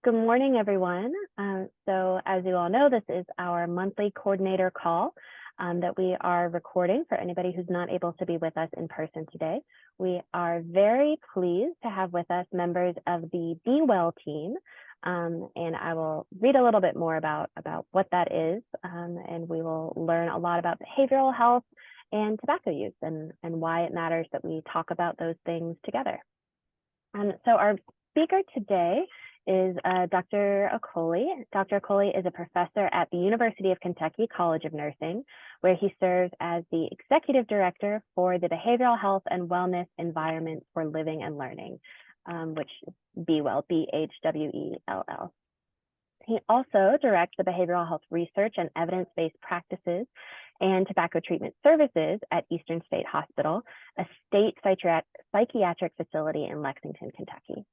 Good morning, everyone. So as you all know, this is our monthly coordinator call that we are recording for anybody who's not able to be with us in person today. We are very pleased to have with us members of the Be Well team. And I will read a little bit more about what that is. And we will learn a lot about behavioral health and tobacco use and why it matters that we talk about those things together. So our speaker today is Dr. Okoli. Dr. Okoli is a professor at the University of Kentucky College of Nursing, where he serves as the executive director for the Behavioral Health and Wellness Environment for Living and Learning, which is BWELL, BHWELL. He also directs the behavioral health research and evidence-based practices and tobacco treatment services at Eastern State Hospital, a state psychiatric facility in Lexington, Kentucky.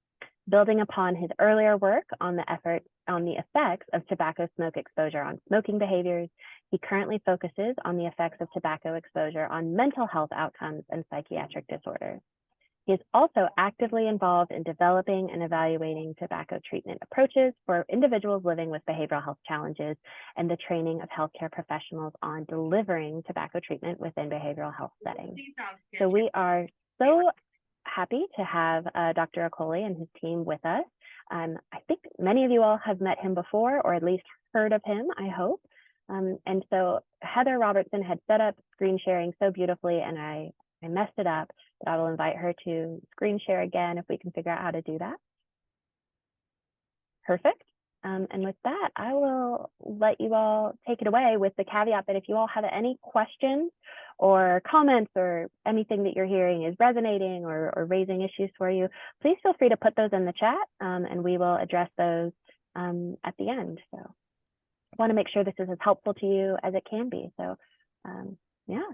Building upon his earlier work on the effects of tobacco smoke exposure on smoking behaviors, he currently focuses on the effects of tobacco exposure on mental health outcomes and psychiatric disorders. He is also actively involved in developing and evaluating tobacco treatment approaches for individuals living with behavioral health challenges and the training of healthcare professionals on delivering tobacco treatment within behavioral health settings. So we are so happy to have Dr. Okoli and his team with us. I think many of you all have met him before, or at least heard of him, I hope. And so Heather Robertson had set up screen sharing so beautifully, and I messed it up, but I will invite her to screen share again if we can figure out how to do that. Perfect. And with that, I will let you all take it away with the caveat that if you all have any questions or comments or anything that you're hearing is resonating or raising issues for you, please feel free to put those in the chat and we will address those at the end. So I want to make sure this is as helpful to you as it can be. So yeah,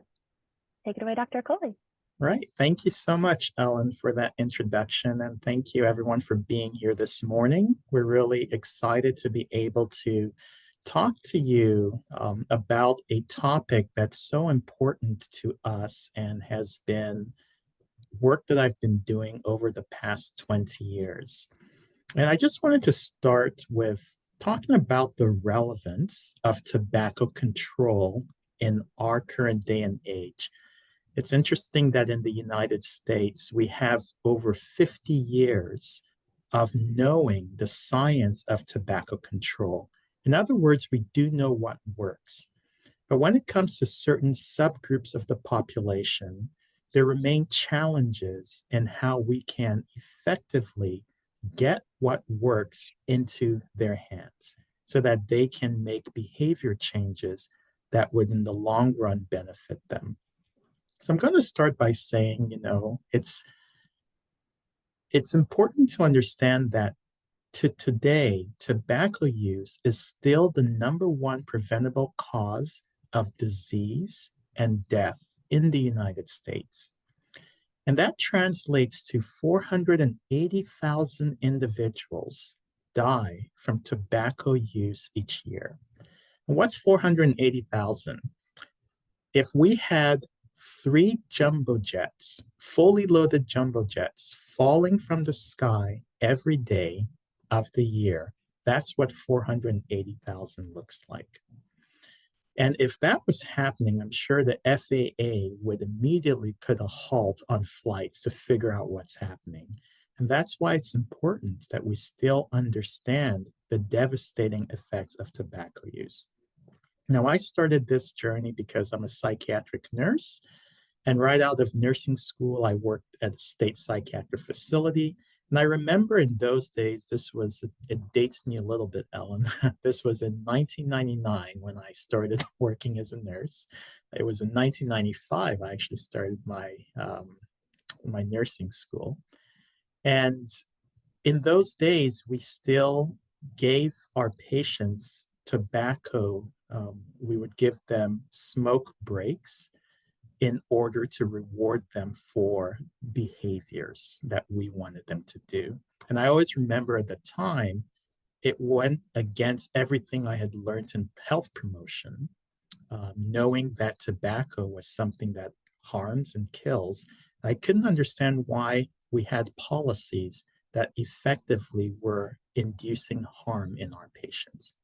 take it away, Dr. Okoli. Right. Thank you so much, Ellen, for that introduction. And thank you, everyone, for being here this morning. We're really excited to be able to talk to you about a topic that's so important to us and has been work that I've been doing over the past 20 years. And I just wanted to start with talking about the relevance of tobacco control in our current day and age. It's interesting that in the United States, we have over 50 years of knowing the science of tobacco control. In other words, we do know what works. But when it comes to certain subgroups of the population, there remain challenges in how we can effectively get what works into their hands so that they can make behavior changes that would in the long run benefit them. So I'm going to start by saying, it's important to understand that today, tobacco use is still the number one preventable cause of disease and death in the United States. And that translates to 480,000 individuals die from tobacco use each year. And what's 480,000? If we had 3 jumbo jets, fully loaded jumbo jets, falling from the sky every day of the year, that's what 480,000 looks like. And if that was happening, I'm sure the FAA would immediately put a halt on flights to figure out what's happening. And that's why it's important that we still understand the devastating effects of tobacco use. Now, I started this journey because I'm a psychiatric nurse. And right out of nursing school, I worked at a state psychiatric facility. And I remember in those days, it dates me a little bit, Ellen. This was in 1999 when I started working as a nurse. It was in 1995 I actually started my nursing school. And in those days, we still gave our patients tobacco. We would give them smoke breaks in order to reward them for behaviors that we wanted them to do. And I always remember at the time, it went against everything I had learned in health promotion, knowing that tobacco was something that harms and kills. I couldn't understand why we had policies that effectively were inducing harm in our patients.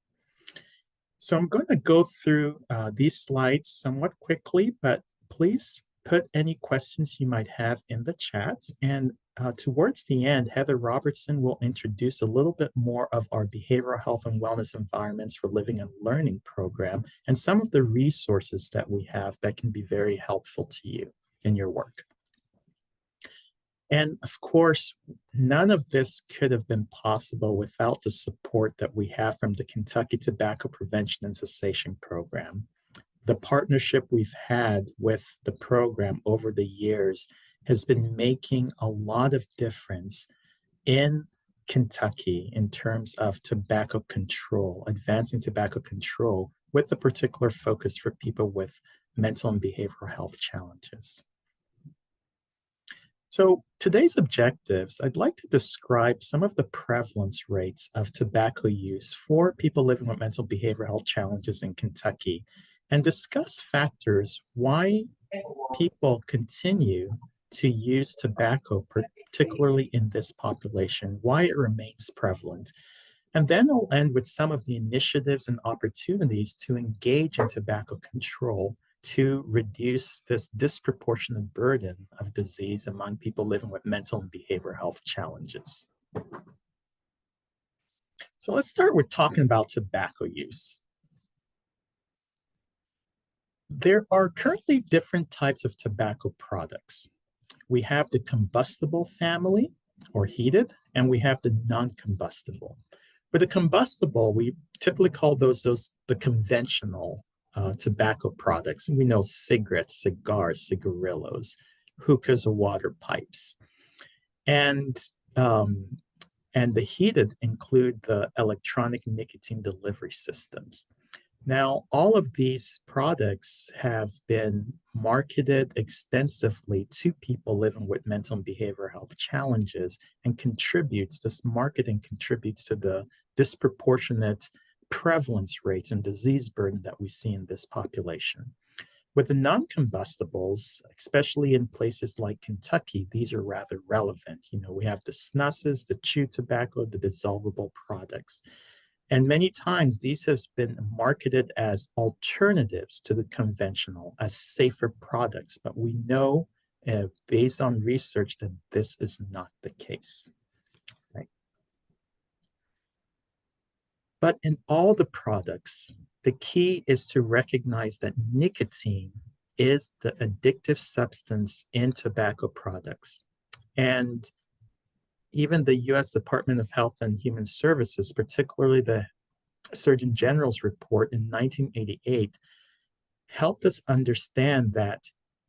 So I'm going to go through these slides somewhat quickly, but please put any questions you might have in the chats. And towards the end, Heather Robertson will introduce a little bit more of our behavioral health and wellness environments for living and learning program and some of the resources that we have that can be very helpful to you in your work. And of course, none of this could have been possible without the support that we have from the Kentucky Tobacco Prevention and Cessation Program. The partnership we've had with the program over the years has been making a lot of difference in Kentucky in terms of tobacco control, advancing tobacco control, with a particular focus for people with mental and behavioral health challenges. So today's objectives, I'd like to describe some of the prevalence rates of tobacco use for people living with mental behavioral health challenges in Kentucky and discuss factors why people continue to use tobacco, particularly in this population, why it remains prevalent. And then I'll end with some of the initiatives and opportunities to engage in tobacco control to reduce this disproportionate burden of disease among people living with mental and behavioral health challenges. So let's start with talking about tobacco use. There are currently different types of tobacco products. We have the combustible family or heated, and we have the non-combustible. For the combustible, we typically call those the conventional tobacco products. We know cigarettes, cigars, cigarillos, hookahs, or water pipes. And the heated include the electronic nicotine delivery systems. Now, all of these products have been marketed extensively to people living with mental and behavioral health challenges and this marketing contributes to the disproportionate prevalence rates and disease burden that we see in this population. With the non-combustibles, especially in places like Kentucky, these are rather relevant. We have the snusses, the chew tobacco, the dissolvable products. And many times these have been marketed as alternatives to the conventional, as safer products. But we know, based on research, that this is not the case. Right? But in all the products, the key is to recognize that nicotine is the addictive substance in tobacco products. And even the US Department of Health and Human Services, particularly the Surgeon General's report in 1988, helped us understand that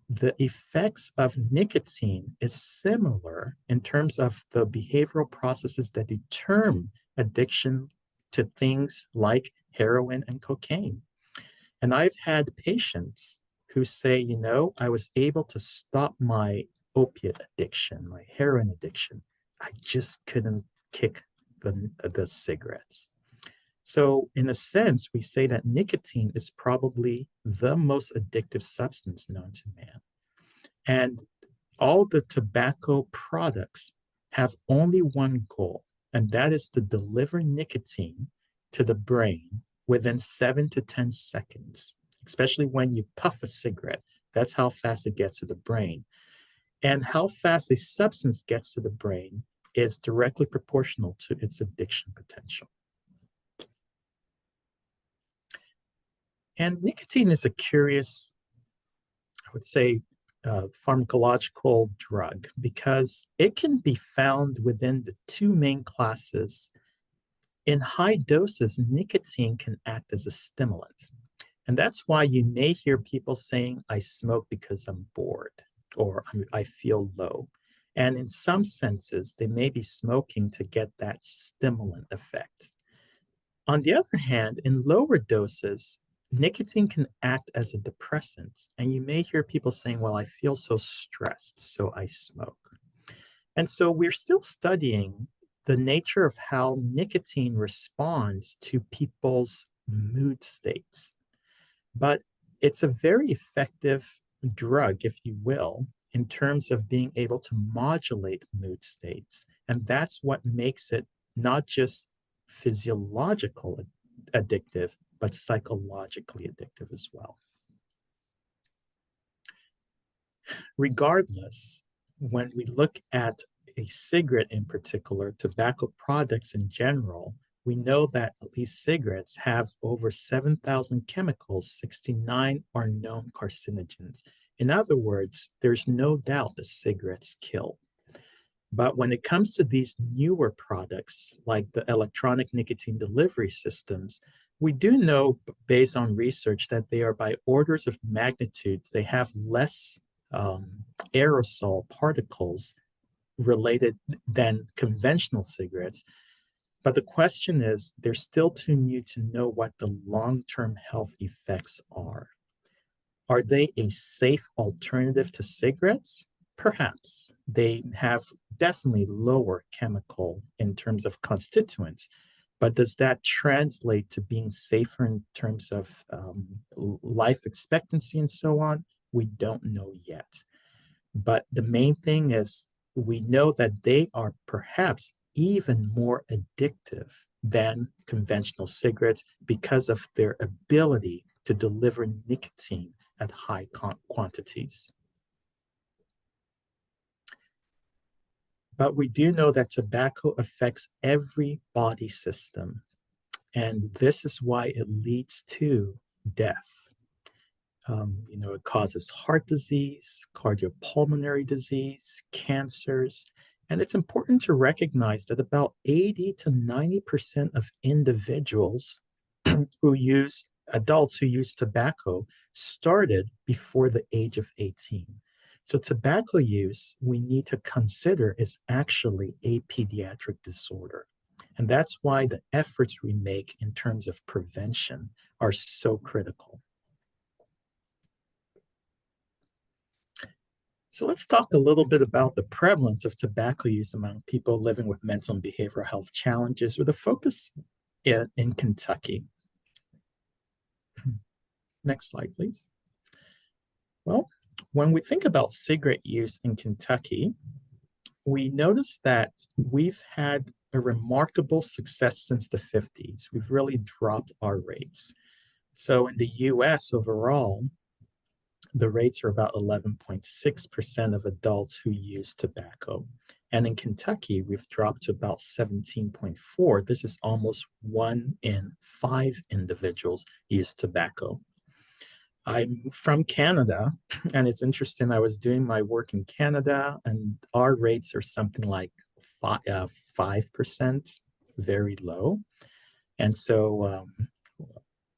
the effects of nicotine is similar in terms of the behavioral processes that determine addiction to things like heroin and cocaine. And I've had patients who say, I was able to stop my opiate addiction, my heroin addiction. I just couldn't kick the cigarettes. So in a sense, we say that nicotine is probably the most addictive substance known to man. And all the tobacco products have only one goal, and that is to deliver nicotine to the brain within 7 to 10 seconds, especially when you puff a cigarette. That's how fast it gets to the brain. And how fast a substance gets to the brain is directly proportional to its addiction potential. And nicotine is a curious, I would say, pharmacological drug because it can be found within the two main classes. In high doses, nicotine can act as a stimulant. And that's why you may hear people saying, I smoke because I'm bored or I feel low. And in some senses, they may be smoking to get that stimulant effect. On the other hand, in lower doses, nicotine can act as a depressant. And you may hear people saying, well, I feel so stressed, so I smoke. And so we're still studying the nature of how nicotine responds to people's mood states. But it's a very effective drug, if you will, in terms of being able to modulate mood states. And that's what makes it not just physiological addictive, but psychologically addictive as well. Regardless, when we look at a cigarette in particular, tobacco products in general, we know that at least cigarettes have over 7,000 chemicals, 69 are known carcinogens. In other words, there's no doubt that cigarettes kill. But when it comes to these newer products, like the electronic nicotine delivery systems, we do know based on research that they are by orders of magnitudes, they have less aerosol particles related than conventional cigarettes. But the question is, they're still too new to know what the long-term health effects are. Are they a safe alternative to cigarettes? Perhaps. They have definitely lower chemical in terms of constituents, but does that translate to being safer in terms of life expectancy and so on? We don't know yet. But the main thing is we know that they are perhaps even more addictive than conventional cigarettes because of their ability to deliver nicotine at high quantities. But we do know that tobacco affects every body system, and this is why it leads to death. It causes heart disease, cardiopulmonary disease, cancers, and it's important to recognize that about 80 to 90% of individuals adults who use tobacco started before the age of 18. So tobacco use, we need to consider, is actually a pediatric disorder. And that's why the efforts we make in terms of prevention are so critical. So let's talk a little bit about the prevalence of tobacco use among people living with mental and behavioral health challenges with a focus in Kentucky. Next slide, please. Well, when we think about cigarette use in Kentucky, we notice that we've had a remarkable success since the 50s. We've really dropped our rates. So in the US overall, the rates are about 11.6% of adults who use tobacco. And in Kentucky, we've dropped to about 17.4. This is almost 1 in 5 individuals use tobacco. I'm from Canada, and it's interesting. I was doing my work in Canada, and our rates are something like 5%, very low. And so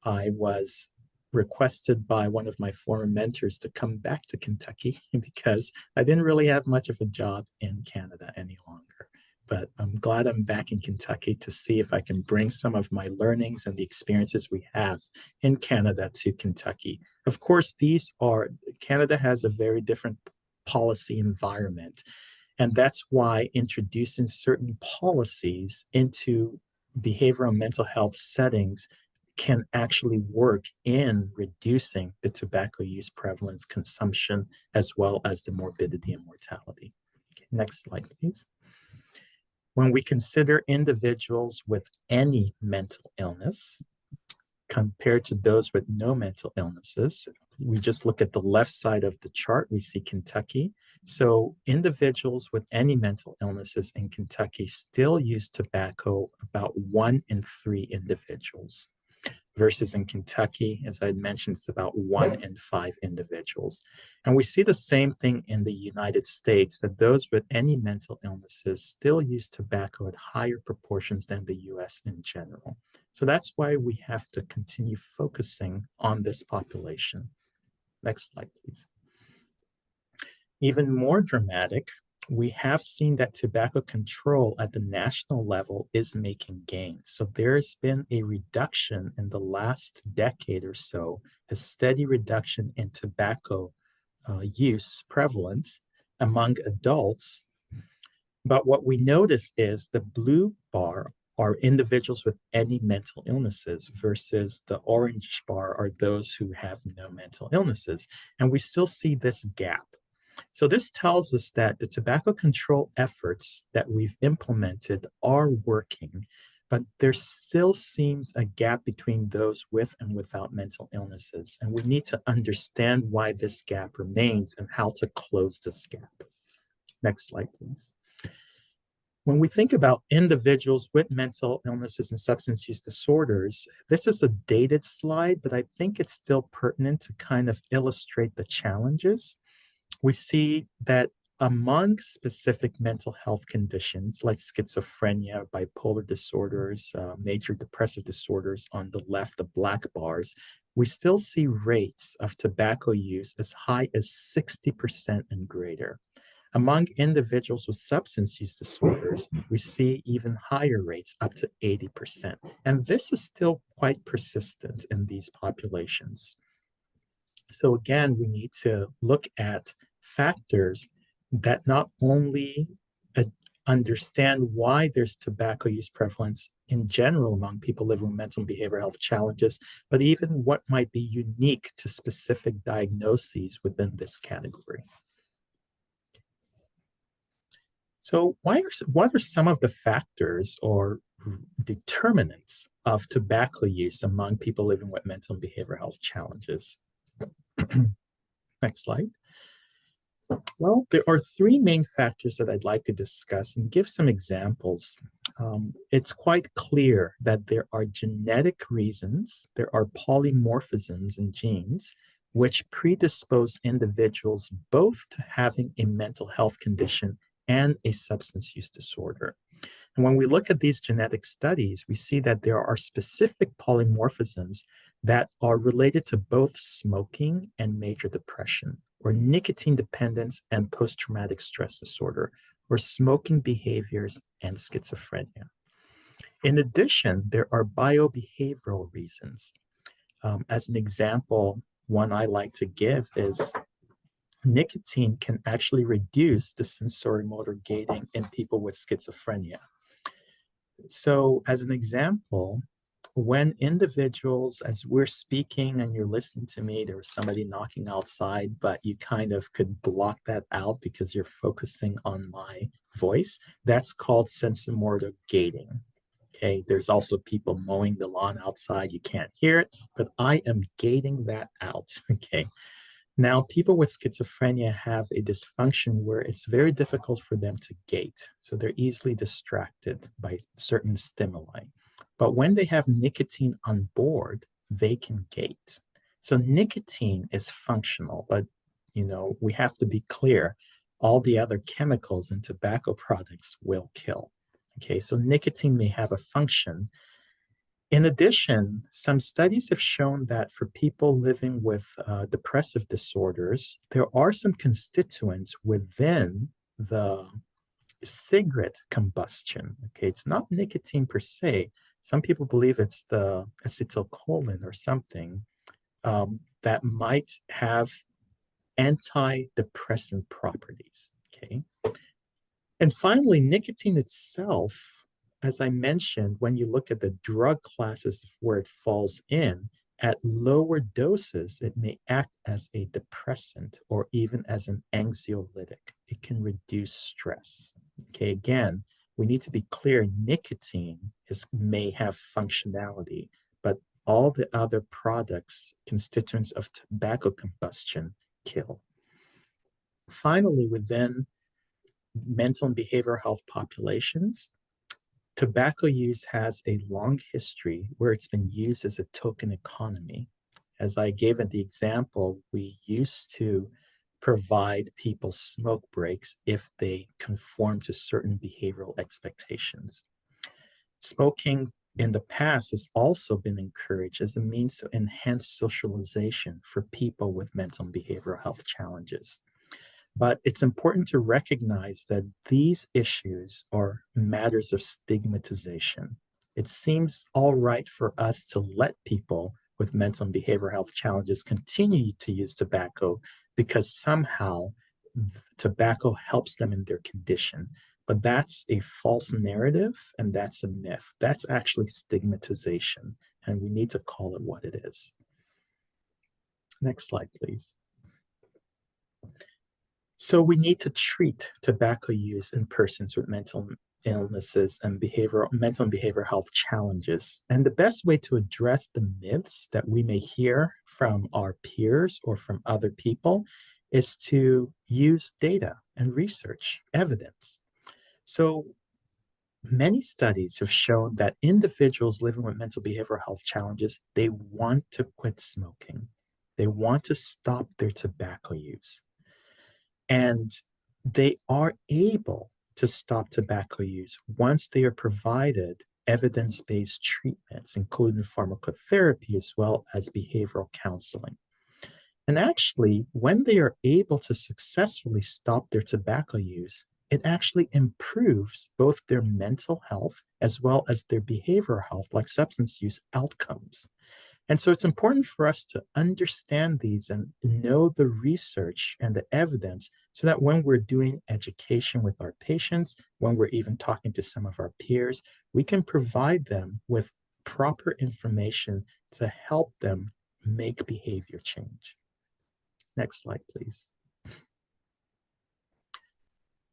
I was requested by one of my former mentors to come back to Kentucky because I didn't really have much of a job in Canada any longer. But I'm glad I'm back in Kentucky to see if I can bring some of my learnings and the experiences we have in Canada to Kentucky. Of course, Canada has a very different policy environment. And that's why introducing certain policies into behavioral and mental health settings can actually work in reducing the tobacco use prevalence, consumption, as well as the morbidity and mortality. Okay, next slide, please. When we consider individuals with any mental illness compared to those with no mental illnesses, we just look at the left side of the chart, we see Kentucky. So individuals with any mental illnesses in Kentucky still use tobacco, about 1 in 3 individuals. Versus in Kentucky, as I mentioned, it's about 1 in 5 individuals. And we see the same thing in the United States, that those with any mental illnesses still use tobacco at higher proportions than the US in general. So that's why we have to continue focusing on this population. Next slide, please. Even more dramatic, we have seen that tobacco control at the national level is making gains. So there's been a reduction in the last decade or so, a steady reduction in tobacco use prevalence among adults. But what we notice is the blue bar are individuals with any mental illnesses versus the orange bar are those who have no mental illnesses. And we still see this gap. So this tells us that the tobacco control efforts that we've implemented are working, but there still seems a gap between those with and without mental illnesses. And we need to understand why this gap remains and how to close this gap. Next slide, please. When we think about individuals with mental illnesses and substance use disorders, this is a dated slide, but I think it's still pertinent to kind of illustrate the challenges. We see that among specific mental health conditions like schizophrenia, bipolar disorders, major depressive disorders on the left, the black bars, we still see rates of tobacco use as high as 60% and greater. Among individuals with substance use disorders, we see even higher rates, up to 80%. And this is still quite persistent in these populations. So again, we need to look at factors that not only understand why there's tobacco use prevalence in general among people living with mental and behavioral health challenges, but even what might be unique to specific diagnoses within this category. So what are some of the factors or determinants of tobacco use among people living with mental and behavioral health challenges? Next slide. Well, there are three main factors that I'd like to discuss and give some examples. It's quite clear that there are genetic reasons, there are polymorphisms in genes, which predispose individuals both to having a mental health condition and a substance use disorder. And when we look at these genetic studies, we see that there are specific polymorphisms that are related to both smoking and major depression, or nicotine dependence and post-traumatic stress disorder, or smoking behaviors and schizophrenia. In addition, there are biobehavioral reasons. As an example, one I like to give is nicotine can actually reduce the sensorimotor gating in people with schizophrenia. So, as an example, when individuals, as we're speaking and you're listening to me, there was somebody knocking outside, but you kind of could block that out because you're focusing on my voice. That's called sensorimotor gating. Okay, there's also people mowing the lawn outside. You can't hear it, but I am gating that out. Okay. Now, people with schizophrenia have a dysfunction where it's very difficult for them to gate. So they're easily distracted by certain stimuli. But when they have nicotine on board, they can gate. So nicotine is functional, but we have to be clear. All the other chemicals in tobacco products will kill. Okay, so nicotine may have a function. In addition, some studies have shown that for people living with depressive disorders, there are some constituents within the cigarette combustion. Okay, it's not nicotine per se. Some people believe it's the acetylcholine or something that might have antidepressant properties. Okay, and finally, nicotine itself, as I mentioned, when you look at the drug classes where it falls in, at lower doses, it may act as a depressant or even as an anxiolytic. It can reduce stress. Okay, again, we need to be clear, nicotine may have functionality, but all the other products, constituents of tobacco combustion, kill. Finally, within mental and behavioral health populations, tobacco use has a long history where it's been used as a token economy. As I gave in the example, we used to provide people smoke breaks if they conform to certain behavioral expectations. Smoking in the past has also been encouraged as a means to enhance socialization for people with mental and behavioral health challenges. But it's important to recognize that these issues are matters of stigmatization. It seems all right for us to let people with mental and behavioral health challenges continue to use tobacco because somehow tobacco helps them in their condition. But that's a false narrative and that's a myth. That's actually stigmatization, and we need to call it what it is. Next slide, please. So we need to treat tobacco use in persons with mental illnesses and mental and behavioral health challenges. And the best way to address the myths that we may hear from our peers or from other people is to use data and research evidence. So many studies have shown that individuals living with mental behavioral health challenges, they want to quit smoking. They want to stop their tobacco use. And they are able to stop tobacco use once they are provided evidence-based treatments, including pharmacotherapy as well as behavioral counseling. And actually, when they are able to successfully stop their tobacco use, it actually improves both their mental health as well as their behavioral health, like substance use outcomes. And so it's important for us to understand these and know the research and the evidence so that when we're doing education with our patients, when we're even talking to some of our peers, we can provide them with proper information to help them make behavior change. Next slide, please.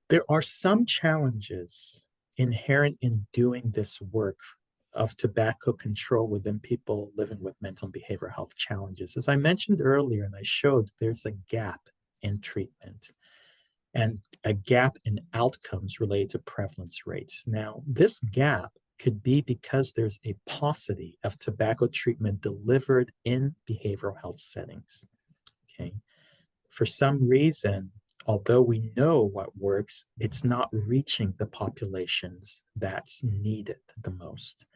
There are some challenges inherent in doing this work of tobacco control within people living with mental and behavioral health challenges. As I mentioned earlier, and I showed, there's a gap in treatment and a gap in outcomes related to prevalence rates. Now, this gap could be because there's a paucity of tobacco treatment delivered in behavioral health settings. Okay. For some reason, although we know what works, it's not reaching the populations that's needed the most.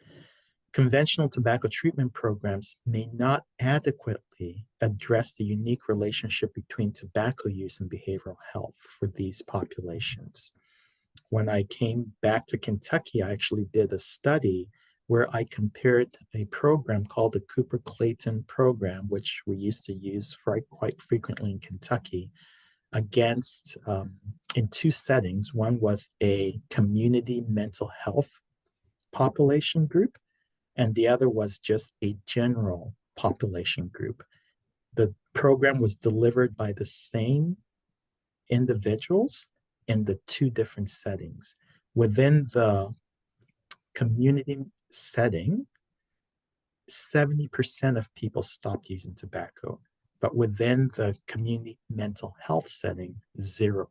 Conventional tobacco treatment programs may not adequately address the unique relationship between tobacco use and behavioral health for these populations. When I came back to Kentucky, I actually did a study where I compared a program called the Cooper-Clayton program, which we used to use quite frequently in Kentucky, against in two settings. One was a community mental health population group, and the other was just a general population group. The program was delivered by the same individuals in the two different settings. Within the community setting, 70% of people stopped using tobacco, but within the community mental health setting, 0%.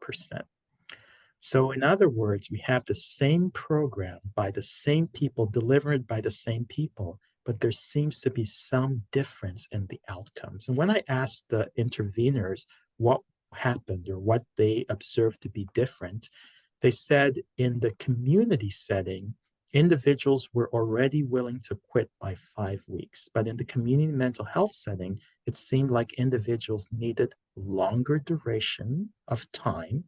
So in other words, we have the same program by the same people, delivered by the same people, but there seems to be some difference in the outcomes. And when I asked the interveners what happened or what they observed to be different, they said in the community setting, individuals were already willing to quit by 5 weeks. But in the community mental health setting, it seemed like individuals needed longer duration of time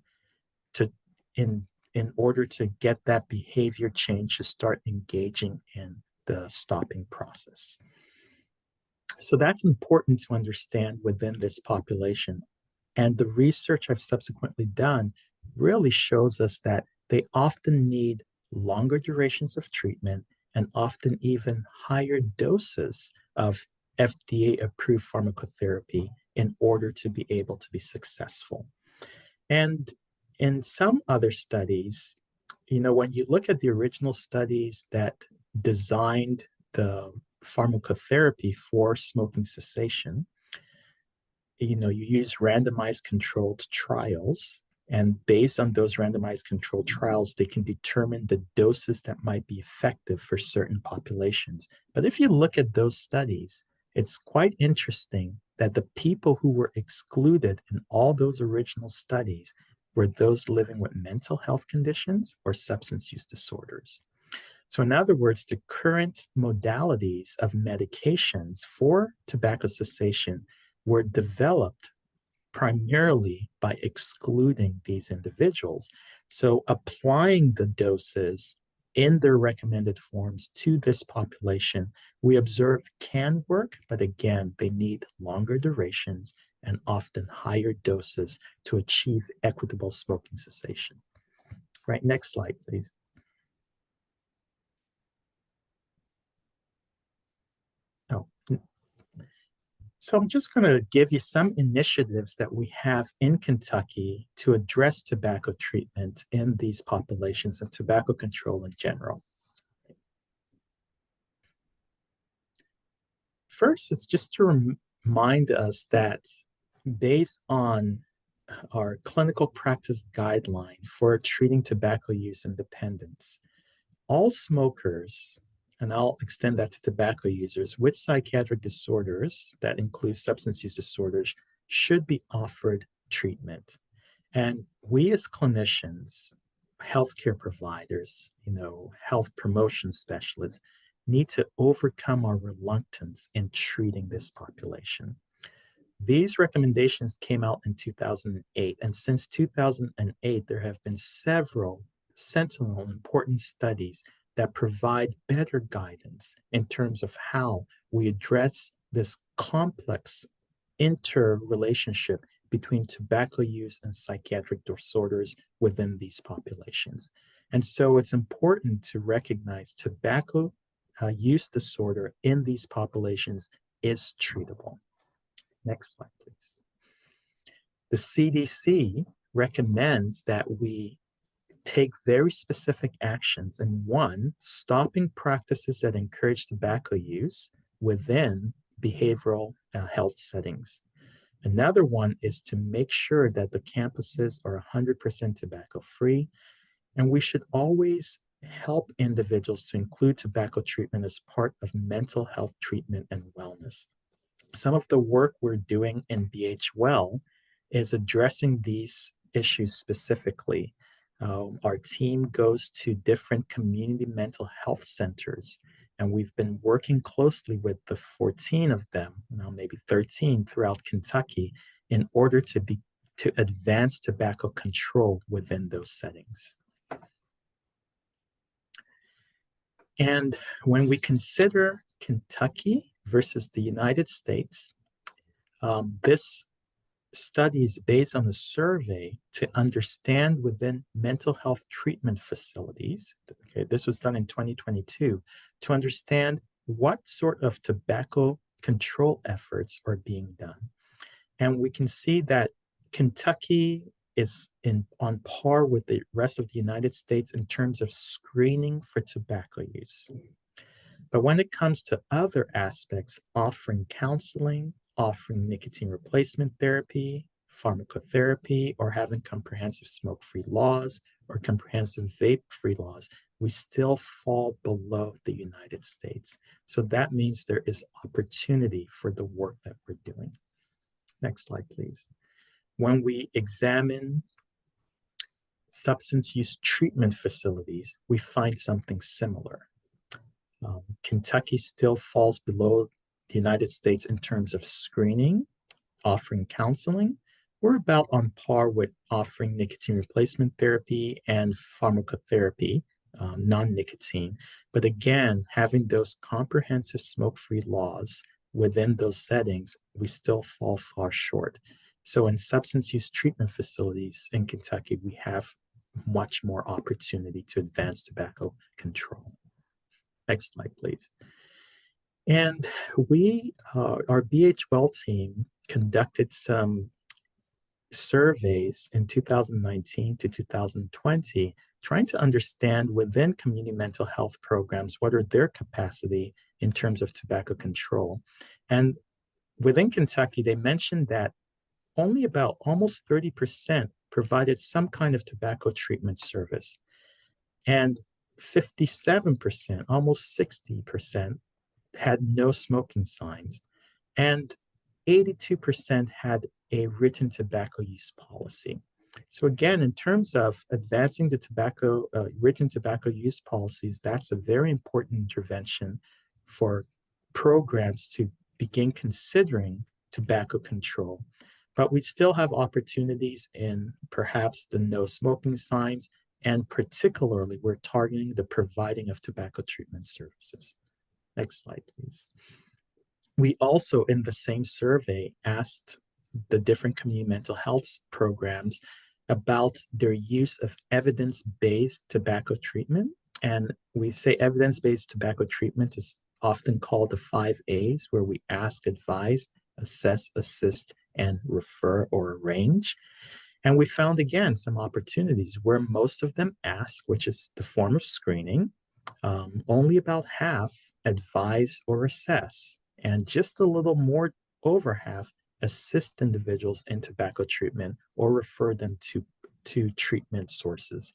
in order to get that behavior change to start engaging in the stopping process. So that's important to understand within this population. And the research I've subsequently done really shows us that they often need longer durations of treatment and often even higher doses of FDA-approved pharmacotherapy in order to be able to be successful. And in some other studies, when you look at the original studies that designed the pharmacotherapy for smoking cessation, you use randomized controlled trials, and based on those randomized controlled trials, they can determine the doses that might be effective for certain populations. But if you look at those studies, it's quite interesting that the people who were excluded in all those original studies were those living with mental health conditions or substance use disorders. So in other words, the current modalities of medications for tobacco cessation were developed primarily by excluding these individuals. So applying the doses in their recommended forms to this population, we observe can work, but again, they need longer durations and often higher doses to achieve equitable smoking cessation. Right, next slide, please. Oh. So I'm just going to give you some initiatives that we have in Kentucky to address tobacco treatment in these populations and tobacco control in general. First, it's just to remind us that based on our clinical practice guideline for treating tobacco use and dependence, all smokers, and I'll extend that to tobacco users with psychiatric disorders that include substance use disorders, should be offered treatment. And we as clinicians, healthcare providers, health promotion specialists, need to overcome our reluctance in treating this population. These recommendations came out in 2008, and since 2008, there have been several sentinel important studies that provide better guidance in terms of how we address this complex interrelationship between tobacco use and psychiatric disorders within these populations. And so it's important to recognize tobacco use disorder in these populations is treatable. Next slide, please. The CDC recommends that we take very specific actions. And one, stopping practices that encourage tobacco use within behavioral health settings. Another one is to make sure that the campuses are 100% tobacco free. And we should always help individuals to include tobacco treatment as part of mental health treatment and wellness. Some of the work we're doing in BH Well is addressing these issues specifically. Our team goes to different community mental health centers, and we've been working closely with the 14 of them, now maybe 13 throughout Kentucky, in order to advance tobacco control within those settings. And when we consider Kentucky versus the United States, this study is based on a survey to understand within mental health treatment facilities. Okay, this was done in 2022 to understand what sort of tobacco control efforts are being done. And we can see that Kentucky is on par with the rest of the United States in terms of screening for tobacco use. But when it comes to other aspects, offering counseling, offering nicotine replacement therapy, pharmacotherapy, or having comprehensive smoke-free laws or comprehensive vape-free laws, we still fall below the United States. So that means there is opportunity for the work that we're doing. Next slide, please. When we examine substance use treatment facilities, we find something similar. Kentucky still falls below the United States in terms of screening, offering counseling. We're about on par with offering nicotine replacement therapy and pharmacotherapy, non-nicotine. But again, having those comprehensive smoke-free laws within those settings, we still fall far short. So in substance use treatment facilities in Kentucky, we have much more opportunity to advance tobacco control. Next slide, please. And our BH Well team conducted some surveys in 2019 to 2020, trying to understand within community mental health programs, what are their capacity in terms of tobacco control. And within Kentucky, they mentioned that only about almost 30% provided some kind of tobacco treatment service. And 57%, almost 60%, had no smoking signs. And 82% had a written tobacco use policy. So again, in terms of advancing the written tobacco use policies, that's a very important intervention for programs to begin considering tobacco control. But we still have opportunities in perhaps the no smoking signs, and particularly we're targeting the providing of tobacco treatment services. Next slide, please. We also, in the same survey, asked the different community mental health programs about their use of evidence-based tobacco treatment. And we say evidence-based tobacco treatment is often called the 5 A's, where we ask, advise, assess, assist, and refer or arrange. And we found again some opportunities where most of them ask, which is the form of screening. Only about half advise or assess, and just a little more over half assist individuals in tobacco treatment or refer them to treatment sources.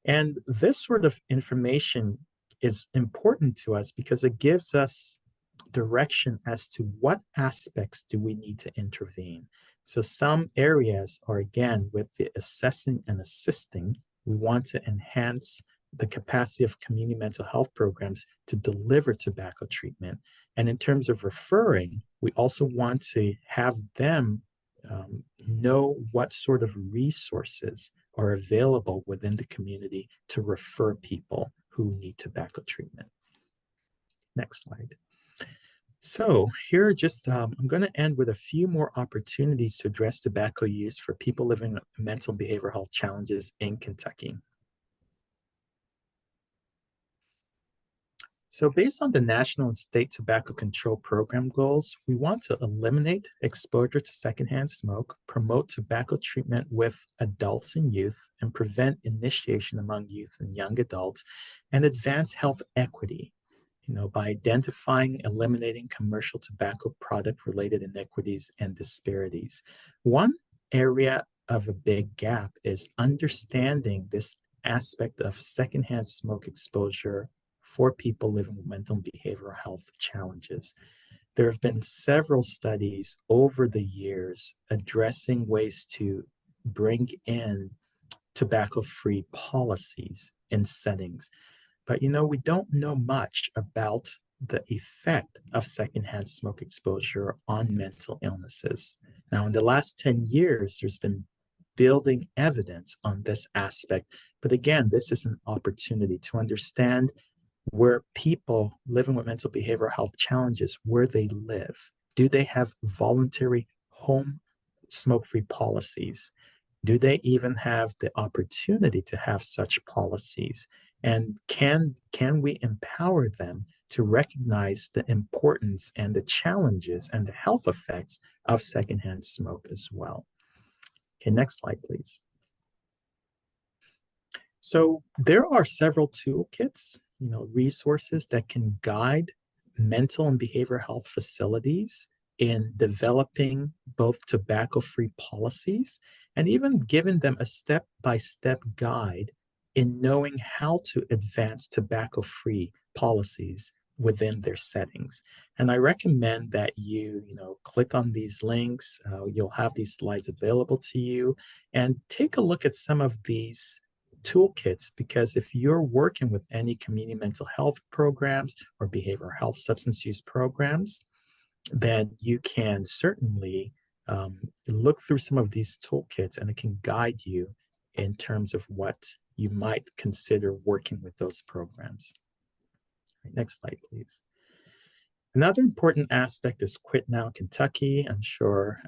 And this sort of information is important to us because it gives us direction as to what aspects do we need to intervene. So some areas are, again, with the assessing and assisting, we want to enhance the capacity of community mental health programs to deliver tobacco treatment. And in terms of referring, we also want to have them know what sort of resources are available within the community to refer people who need tobacco treatment. Next slide. So here, just I'm going to end with a few more opportunities to address tobacco use for people living with mental and behavioral health challenges in Kentucky. So based on the national and state tobacco control program goals, we want to eliminate exposure to secondhand smoke, promote tobacco treatment with adults and youth, and prevent initiation among youth and young adults, and advance health equity, by identifying, eliminating commercial tobacco product related inequities and disparities. One area of a big gap is understanding this aspect of secondhand smoke exposure for people living with mental and behavioral health challenges. There have been several studies over the years addressing ways to bring in tobacco-free policies in settings. But we don't know much about the effect of secondhand smoke exposure on mental illnesses. Now, in the last 10 years, there's been building evidence on this aspect. But again, this is an opportunity to understand where people living with mental behavioral health challenges, where they live. Do they have voluntary home smoke-free policies? Do they even have the opportunity to have such policies? And can we empower them to recognize the importance and the challenges and the health effects of secondhand smoke as well? Okay, next slide, please. So there are several toolkits, resources that can guide mental and behavioral health facilities in developing both tobacco-free policies and even giving them a step-by-step guide in knowing how to advance tobacco-free policies within their settings. And I recommend that you click on these links. You'll have these slides available to you, and take a look at some of these toolkits, because if you're working with any community mental health programs or behavioral health substance use programs, then you can certainly look through some of these toolkits, and it can guide you in terms of what you might consider working with those programs. Next slide, please. Another important aspect is Quit Now Kentucky. I'm sure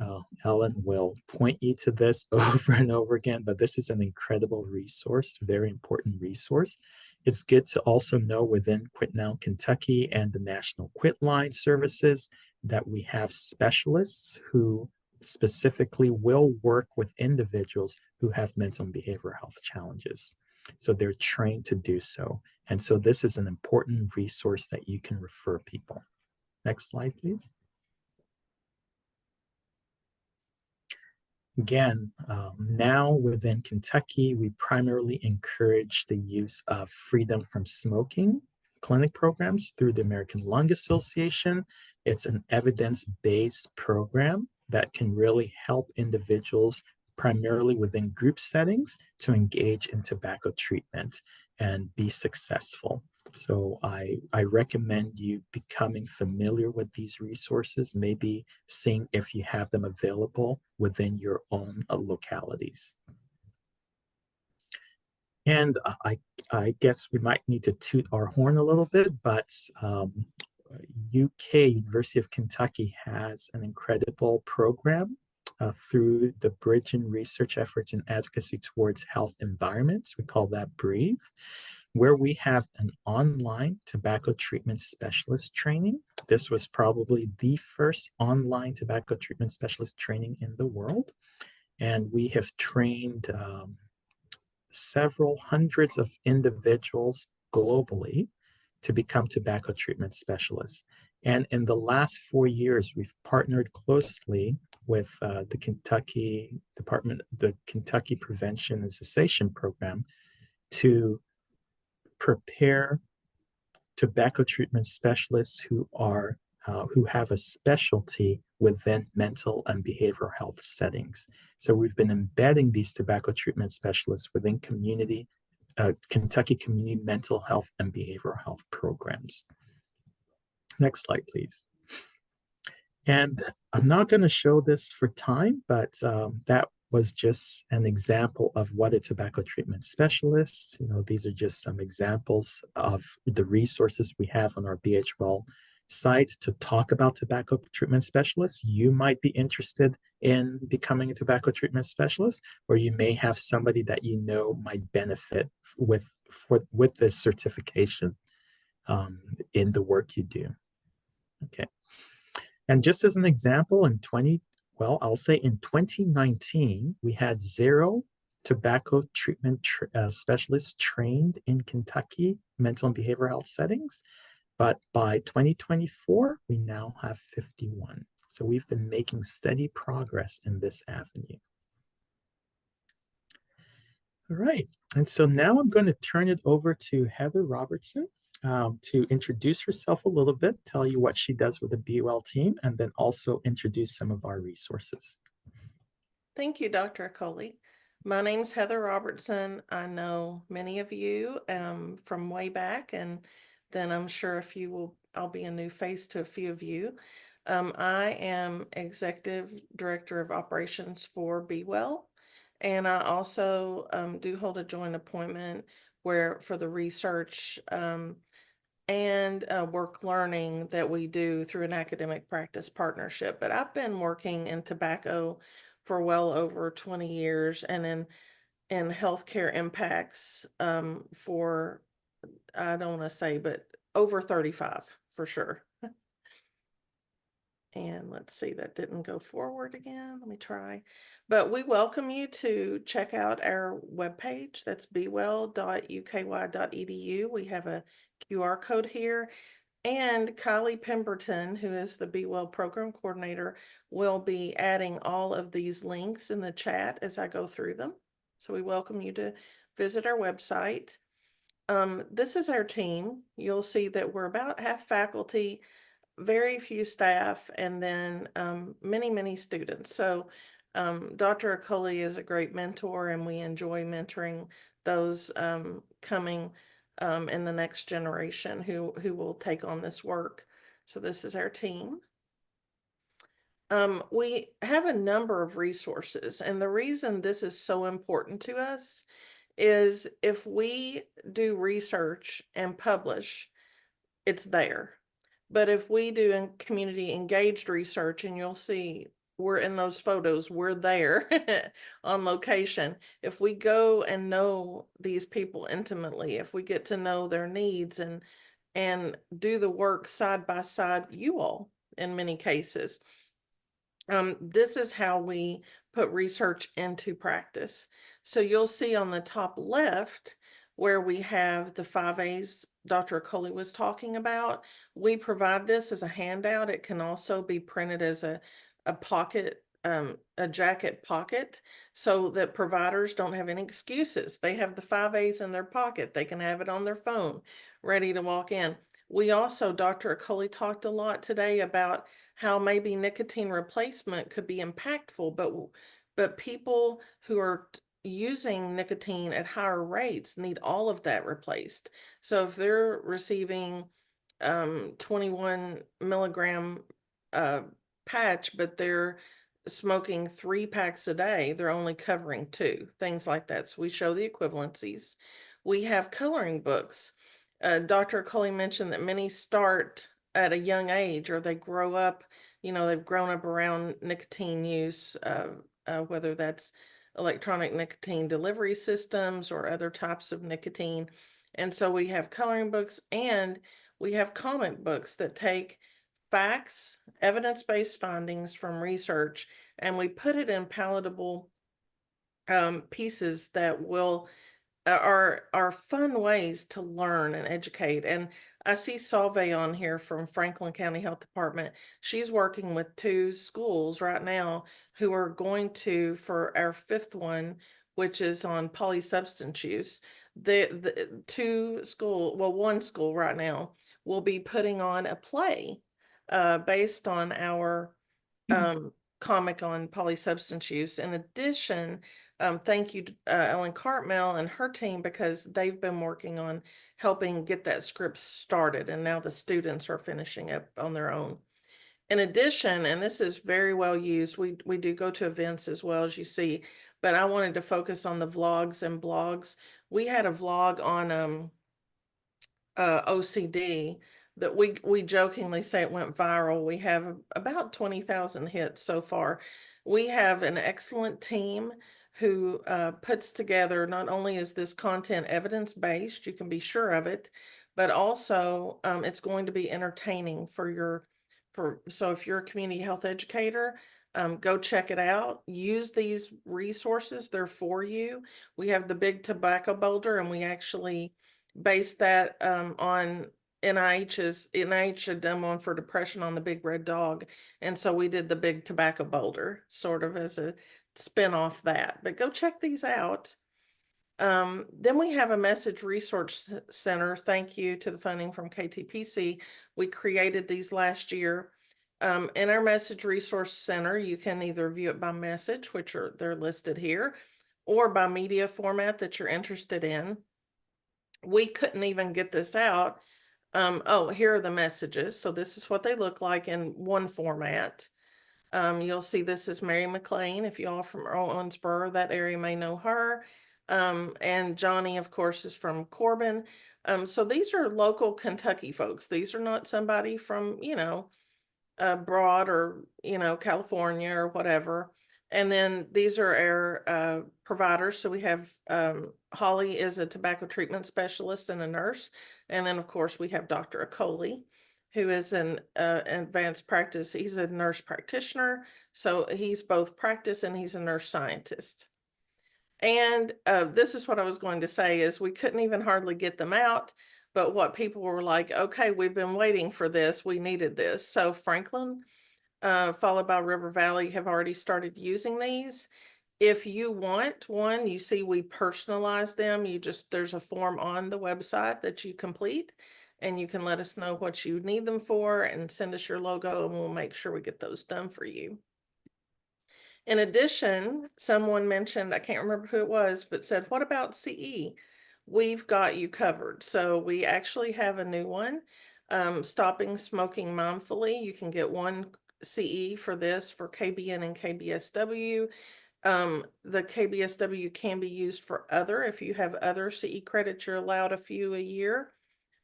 Ellen will point you to this over and over again, but this is an incredible resource, very important resource. It's good to also know within Quit Now Kentucky and the National Quit Line services that we have specialists who specifically will work with individuals who have mental and behavioral health challenges. So they're trained to do so. And so this is an important resource that you can refer people. Next slide, please. Again, now within Kentucky, we primarily encourage the use of freedom from smoking clinic programs through the American Lung Association. It's an evidence-based program that can really help individuals primarily within group settings to engage in tobacco treatment and be successful. So I recommend you becoming familiar with these resources, maybe seeing if you have them available within your own localities. And I guess we might need to toot our horn a little bit, but UK, University of Kentucky, has an incredible program through the Bridge in Research Efforts and Advocacy Towards Health Environments. We call that BREAThe. where we have an online tobacco treatment specialist training. This was probably the first online tobacco treatment specialist training in the world. And we have trained several hundreds of individuals globally to become tobacco treatment specialists. And in the last 4 years, we've partnered closely with the Kentucky Prevention and Cessation Program to prepare tobacco treatment specialists who have a specialty within mental and behavioral health settings. So we've been embedding these tobacco treatment specialists within Kentucky community mental health and behavioral health programs. Next slide, please. And I'm not going to show this for time, but that was just an example of what a tobacco treatment specialist. These are just some examples of the resources we have on our BHWell site to talk about tobacco treatment specialists. You might be interested in becoming a tobacco treatment specialist, or you may have somebody that might benefit with this certification in the work you do. Okay. And just as an example, in 2019, we had 0 tobacco treatment specialists trained in Kentucky mental and behavioral health settings. But by 2024, we now have 51. So we've been making steady progress in this avenue. All right. And so now I'm going to turn it over to Heather Robertson to introduce herself a little bit, tell you what she does with the BeWell team, and then also introduce some of our resources. Thank you, Dr. Okoli. My name's Heather Robertson. I know many of you from way back, and then I'm sure I'll be a new face to a few of you. I am Executive Director of Operations for BeWell, and I also do hold a joint appointment for the research and work learning that we do through an academic practice partnership. But I've been working in tobacco for well over 20 years and in healthcare impacts for, I don't want to say, but over 35 for sure. And let's see, that didn't go forward again. Let me try. But we welcome you to check out our webpage. That's bewell.uky.edu. We have a QR code here. And Kylie Pemberton, who is the BeWell Program Coordinator, will be adding all of these links in the chat as I go through them. So we welcome you to visit our website. This is our team. You'll see that we're about half faculty, very few staff, and then many, many students. So Dr. Okoli is a great mentor, and we enjoy mentoring those coming in the next generation who will take on this work. So this is our team. We have a number of resources, and the reason this is so important to us is if we do research and publish, it's there. But if we do community engaged research, and you'll see we're in those photos, we're there on location. If we go and know these people intimately, if we get to know their needs and do the work side by side, you all in many cases, this is how we put research into practice. So you'll see on the top left where we have the 5 A's Dr. Okoli was talking about. We provide this as a handout. It can also be printed as a pocket, a jacket pocket, so that providers don't have any excuses. They have the 5 A's in their pocket. They can have it on their phone, ready to walk in. We also, Dr. Okoli talked a lot today about how maybe nicotine replacement could be impactful, but people who are using nicotine at higher rates need all of that replaced. So if they're receiving 21 milligram patch, but they're smoking 3 packs a day, they're only covering 2, things like that. So we show the equivalencies. We have coloring books. Dr. Okoli mentioned that many start at a young age, or they grow up, they've grown up around nicotine use, whether that's electronic nicotine delivery systems or other types of nicotine. And so we have coloring books and we have comic books that take facts, evidence-based findings from research, and we put it in palatable pieces that will are fun ways to learn and educate. And I see Solve on here from Franklin County Health Department. She's working with 2 schools right now who are going to, for our 5th one, which is on polysubstance use. The 2 school, well, 1 school right now will be putting on a play based on our comic on polysubstance use. In addition, thank you to Ellen Cartmel and her team, because they've been working on helping get that script started, and now the students are finishing up on their own. In addition, and this is very well used, we do go to events as well, as you see, but I wanted to focus on the vlogs and blogs. We had a vlog on OCD that we jokingly say it went viral. We have about 20,000 hits so far. We have an excellent team who puts together, not only is this content evidence-based, you can be sure of it, but also it's going to be entertaining so if you're a community health educator, go check it out. Use these resources, they're for you. We have the big tobacco boulder, and we actually base that on NIH had done one for depression on the big red dog. And so we did the big tobacco boulder sort of as a spin off that. But go check these out. Then we have a message resource center. Thank you to the funding from KTPC. We created these last year. In our message resource center, you can either view it by message, which they're listed here, or by media format that you're interested in. We couldn't even get this out. Oh, here are the messages. So this is what they look like in one format. You'll see this is Mary McLean. If you all from Owensboro, that area may know her. And Johnny, of course, is from Corbin. So these are local Kentucky folks. These are not somebody from, abroad or, California or whatever. And then these are our providers. So we have Holly is a tobacco treatment specialist and a nurse. And then, of course, we have Dr. Okoli, who is an advanced practice. He's a nurse practitioner. So he's both practice and he's a nurse scientist. And this is what I was going to say is we couldn't even hardly get them out. But what people were like, okay, we've been waiting for this. We needed this. So Franklin, followed by River Valley, have already started using these. If you want one, you see we personalize them. There's a form on the website that you complete, and you can let us know what you need them for and send us your logo, and we'll make sure we get those done for you. In addition, someone mentioned, I can't remember who it was, but said, what about CE? We've got you covered. So we actually have a new one, Stopping Smoking Mindfully. You can get one CE for this for KBN and KBSW. The KBSW can be used for other. If you have other CE credits, you're allowed a few a year.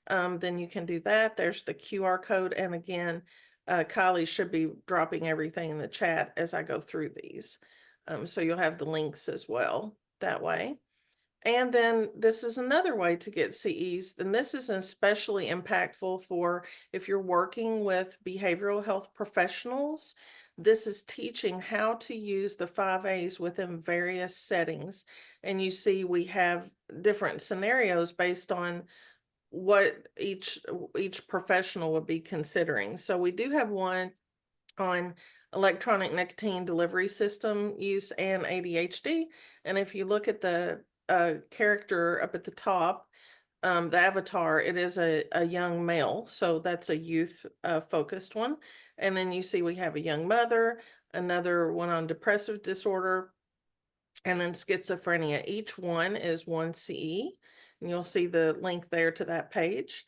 Then you can do that. There's the QR code. And again, Kylie should be dropping everything in the chat as I go through these. So you'll have the links as well that way. And then this is another way to get CEs, and this is especially impactful for if you're working with behavioral health professionals. This is teaching how to use the 5As within various settings. And you see we have different scenarios based on what each professional would be considering. So we do have one on electronic nicotine delivery system use and ADHD. And if you look at the character up at the top, the avatar, it is a young male. So that's a youth focused one. And then you see we have a young mother, another one on depressive disorder, and then schizophrenia. Each one is one CE. And you'll see the link there to that page.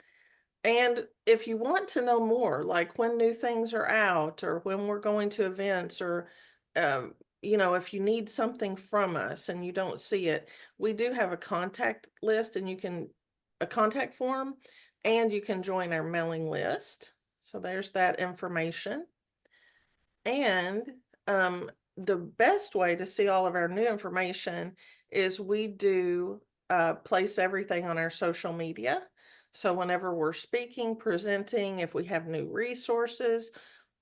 And if you want to know more, like when new things are out or when we're going to events or, if you need something from us and you don't see it, we do have a contact list and a contact form, and you can join our mailing list. So there's that information. And the best way to see all of our new information is we do place everything on our social media. So whenever we're speaking, presenting, if we have new resources,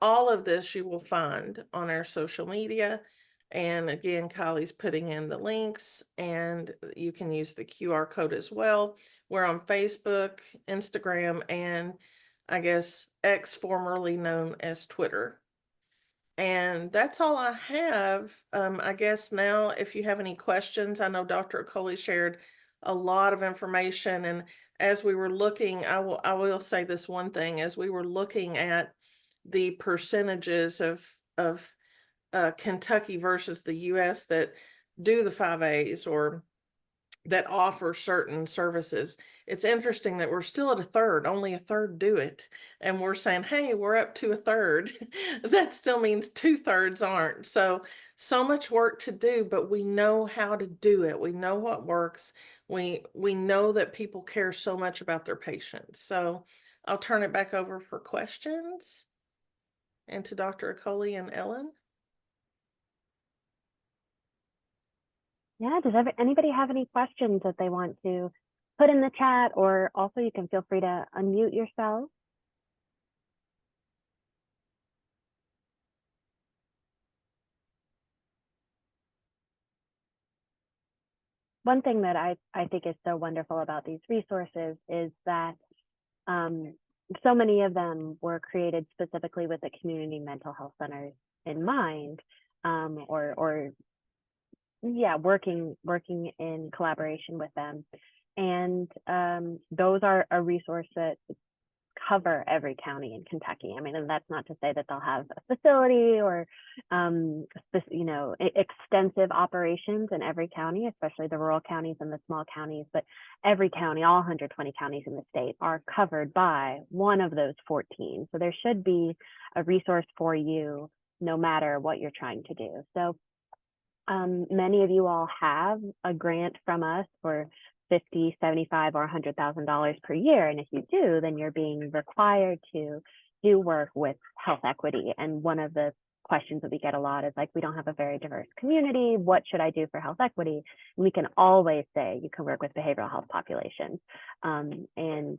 all of this you will find on our social media. And again, Kylie's putting in the links, and you can use the QR code as well. We're on Facebook, Instagram, and I guess X, formerly known as Twitter. And that's all I have. I guess now, if you have any questions, I know Dr. Okoli shared a lot of information. And as we were looking, I will say this one thing: as we were looking at the percentages of Kentucky versus the U.S. that do the 5As or that offer certain services, it's interesting that we're still at a third, only a third do it. And we're saying, hey, we're up to a third. That still means 2/3 aren't. So much work to do, but we know how to do it. We know what works. We know that people care so much about their patients. So I'll turn it back over for questions and to Dr. Okoli and Ellen. Yeah, does anybody have any questions that they want to put in the chat, or also you can feel free to unmute yourself. One thing that I think is so wonderful about these resources is that so many of them were created specifically with the community mental health centers in mind, or yeah, working in collaboration with them. And those are a resource that cover every county in Kentucky. I mean, and that's not to say that they'll have a facility or, extensive operations in every county, especially the rural counties and the small counties, but every county, all 120 counties in the state are covered by one of those 14. So there should be a resource for you no matter what you're trying to do. So many of you all have a grant from us for $50, $75, or $100,000 per year. And if you do, then you're being required to do work with health equity. And one of the questions that we get a lot is like, we don't have a very diverse community. What should I do for health equity? And we can always say you can work with behavioral health populations. And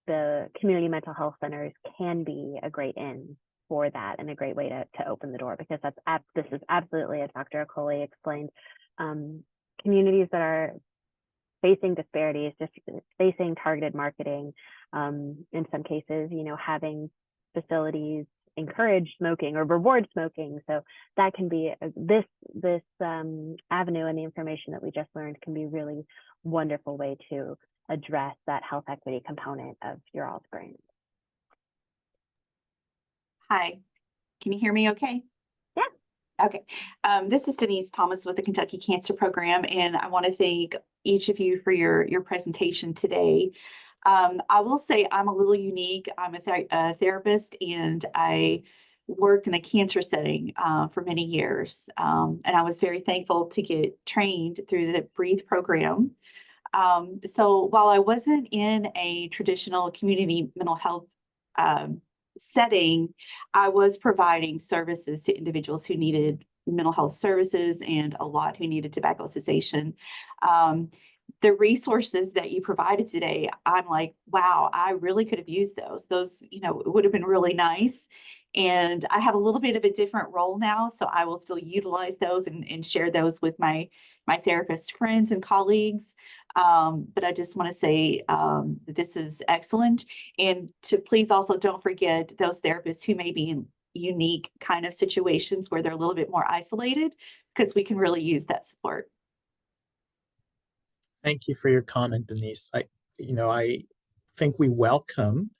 the community mental health centers can be a great in for that and a great way to open the door, because this is absolutely, as Dr. Okoli explained, communities that are facing disparities, just facing targeted marketing, in some cases, having facilities encourage smoking or reward smoking. So that can be this avenue, and the information that we just learned can be really wonderful way to address that health equity component of your all's grant. Hi, can you hear me okay? Yeah. Okay. This is Denise Thomas with the Kentucky Cancer Program, and I want to thank each of you for your presentation today. I will say I'm a little unique. I'm a therapist, and I worked in a cancer setting for many years. And I was very thankful to get trained through the BREATHE program. So while I wasn't in a traditional community mental health setting, I was providing services to individuals who needed mental health services and a lot who needed tobacco cessation. The resources that you provided today, I'm like, wow, I really could have used those. Those, it would have been really nice. And I have a little bit of a different role now, so I will still utilize those and share those with my therapist friends and colleagues. But I just want to say that this is excellent. And to please also don't forget those therapists who may be in unique kind of situations where they're a little bit more isolated, because we can really use that support. Thank you for your comment, Denise. I think we welcome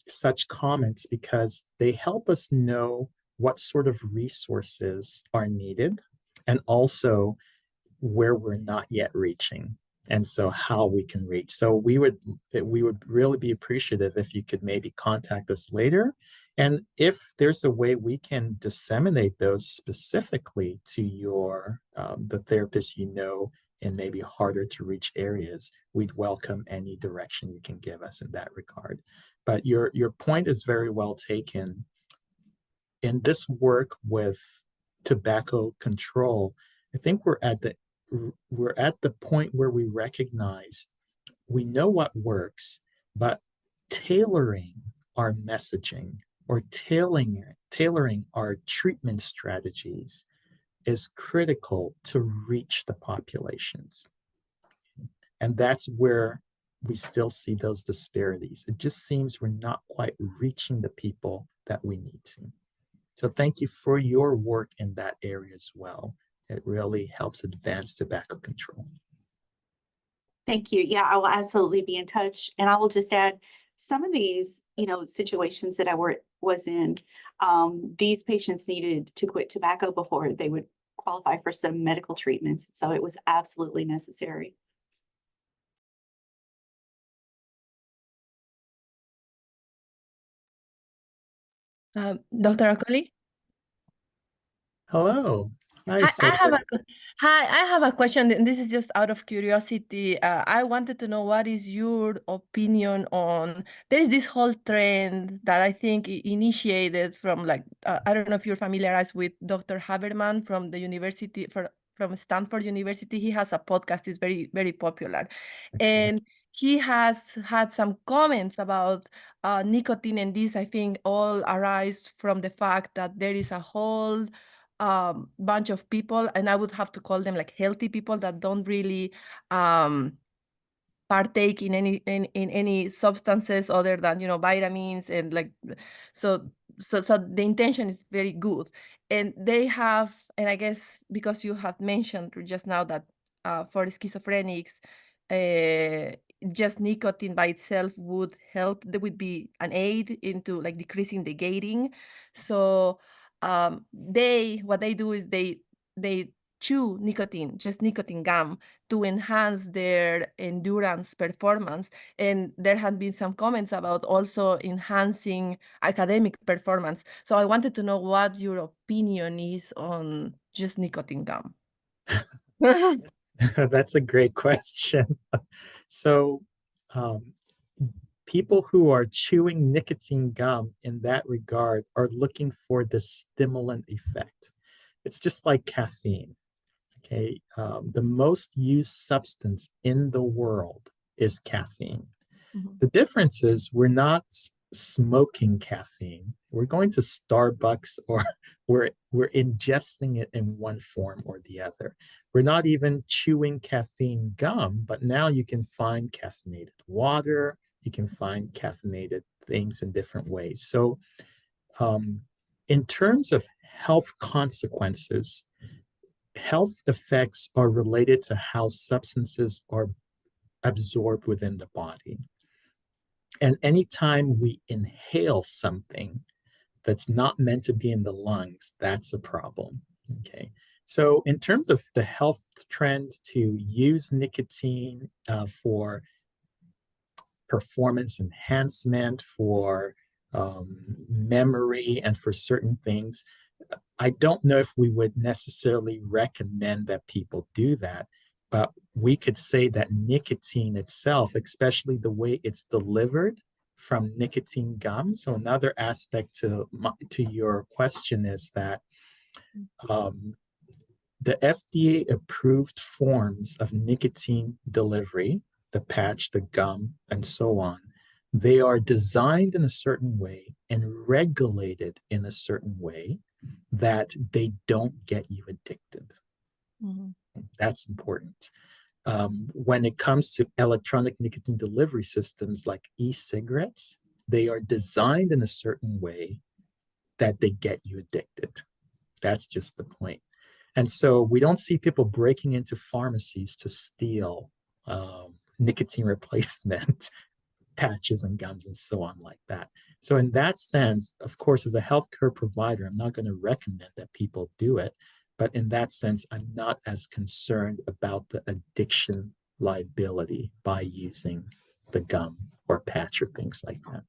such comments because they help us know what sort of resources are needed, and also where we're not yet reaching, and so how we can reach. So we would really be appreciative if you could maybe contact us later, and if there's a way we can disseminate those specifically to your the therapists in maybe harder to reach areas, we'd welcome any direction you can give us in that regard. But your point is very well taken. In this work with tobacco control, I think we're at the we're at the point where we recognize we know what works, but tailoring our messaging or tailoring our treatment strategies is critical to reach the populations. And that's where we still see those disparities. It just seems we're not quite reaching the people that we need to. So thank you for your work in that area as well. It really helps advance tobacco control. Thank you. Yeah, I will absolutely be in touch. And I will just add some of these, situations that I was in, these patients needed to quit tobacco before they would qualify for some medical treatments. So it was absolutely necessary. Dr. Okoli? Hello. Hi, Hi, I have Cedric. I have a question, and this is just out of curiosity. I wanted to know what is your opinion on, there is this whole trend that I think initiated from I don't know if you're familiarized with Dr. Haberman from the university, from Stanford University. He has a podcast, it's very, very popular. Okay. And he has had some comments about nicotine, and this, I think, all arise from the fact that there is a whole bunch of people, and I would have to call them like healthy people that don't really partake in any substances other than vitamins and so the intention is very good, and they have, and I guess because you have mentioned just now that for schizophrenics just nicotine by itself would help, there would be an aid into like decreasing the gating. So what they do is they chew nicotine, just nicotine gum, to enhance their endurance performance. And there have been some comments about also enhancing academic performance. So I wanted to know what your opinion is on just nicotine gum. That's a great question. So, people who are chewing nicotine gum in that regard are looking for the stimulant effect. It's just like caffeine. Okay, the most used substance in the world is caffeine. Mhm. The difference is we're not smoking caffeine. We're going to Starbucks or we're ingesting it in one form or the other. We're not even chewing caffeine gum, but now you can find caffeinated water. You can find caffeinated things in different ways. So, in terms of health consequences, health effects are related to how substances are absorbed within the body. And anytime we inhale something that's not meant to be in the lungs, that's a problem. Okay. So, in terms of the health trend to use nicotine for performance enhancement, for memory, and for certain things, I don't know if we would necessarily recommend that people do that, but we could say that nicotine itself, especially the way it's delivered from nicotine gum. So another aspect to your question is that the FDA approved forms of nicotine delivery, the patch, the gum, and so on, they are designed in a certain way and regulated in a certain way that they don't get you addicted. Mhm. That's important. When it comes to electronic nicotine delivery systems like e-cigarettes, they are designed in a certain way that they get you addicted. That's just the point. And so we don't see people breaking into pharmacies to steal nicotine replacement patches and gums and so on like that. So in that sense, of course, as a healthcare provider, I'm not going to recommend that people do it. But in that sense, I'm not as concerned about the addiction liability by using the gum or patch or things like that.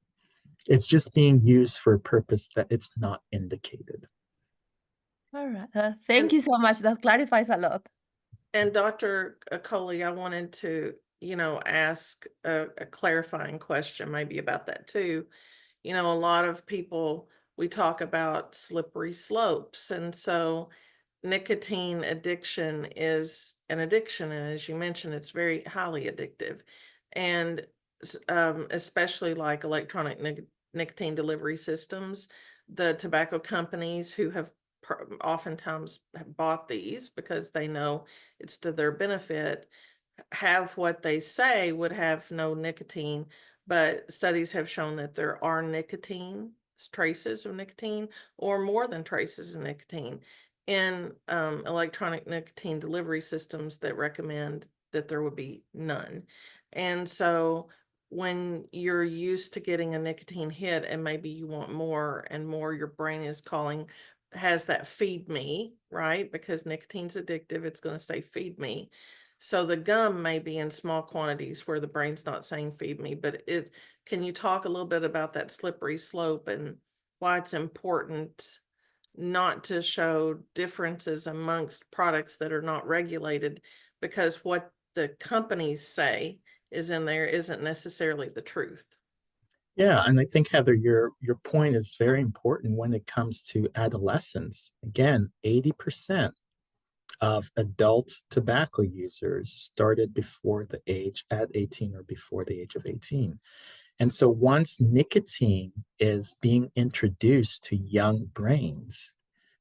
It's just being used for a purpose that it's not indicated. All right. Thank And- you so much. That clarifies a lot. And Dr. Okoli, I wanted to, ask a clarifying question maybe about that too. A lot of people, we talk about slippery slopes. And so nicotine addiction is an addiction, and as you mentioned, it's very highly addictive, and especially like electronic nicotine delivery systems, the tobacco companies who have oftentimes have bought these because they know it's to their benefit, have what they say would have no nicotine, but studies have shown that there are nicotine traces of nicotine or more than traces of nicotine in electronic nicotine delivery systems that recommend that there would be none. And so when you're used to getting a nicotine hit and maybe you want more and more, your brain is calling, has that feed me, right? Because nicotine's addictive, it's going to say feed me. So the gum may be in small quantities where the brain's not saying feed me, but can you talk a little bit about that slippery slope and why it's important not to show differences amongst products that are not regulated, because what the companies say is in there isn't necessarily the truth. Yeah, and I think Heather, your point is very important when it comes to adolescence. Again, 80% of adult tobacco users started before the age at 18 or before the age of 18. And so once nicotine is being introduced to young brains,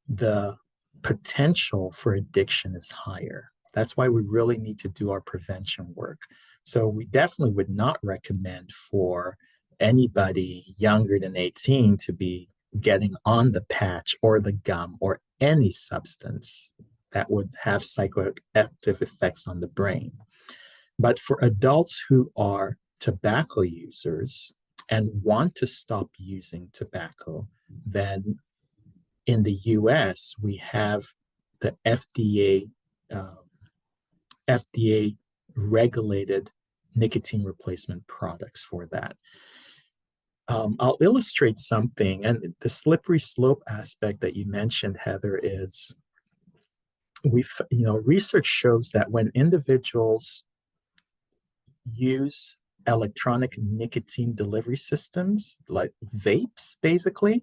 the potential for addiction is higher. That's why we really need to do our prevention work. So we definitely would not recommend for anybody younger than 18 to be getting on the patch or the gum or any substance that would have psychoactive effects on the brain. But for adults who are tobacco users and want to stop using tobacco, then in the US, we have the FDA regulated nicotine replacement products for that. I'll illustrate something, and the slippery slope aspect that you mentioned, Heather, is research shows that when individuals use electronic nicotine delivery systems like vapes, basically,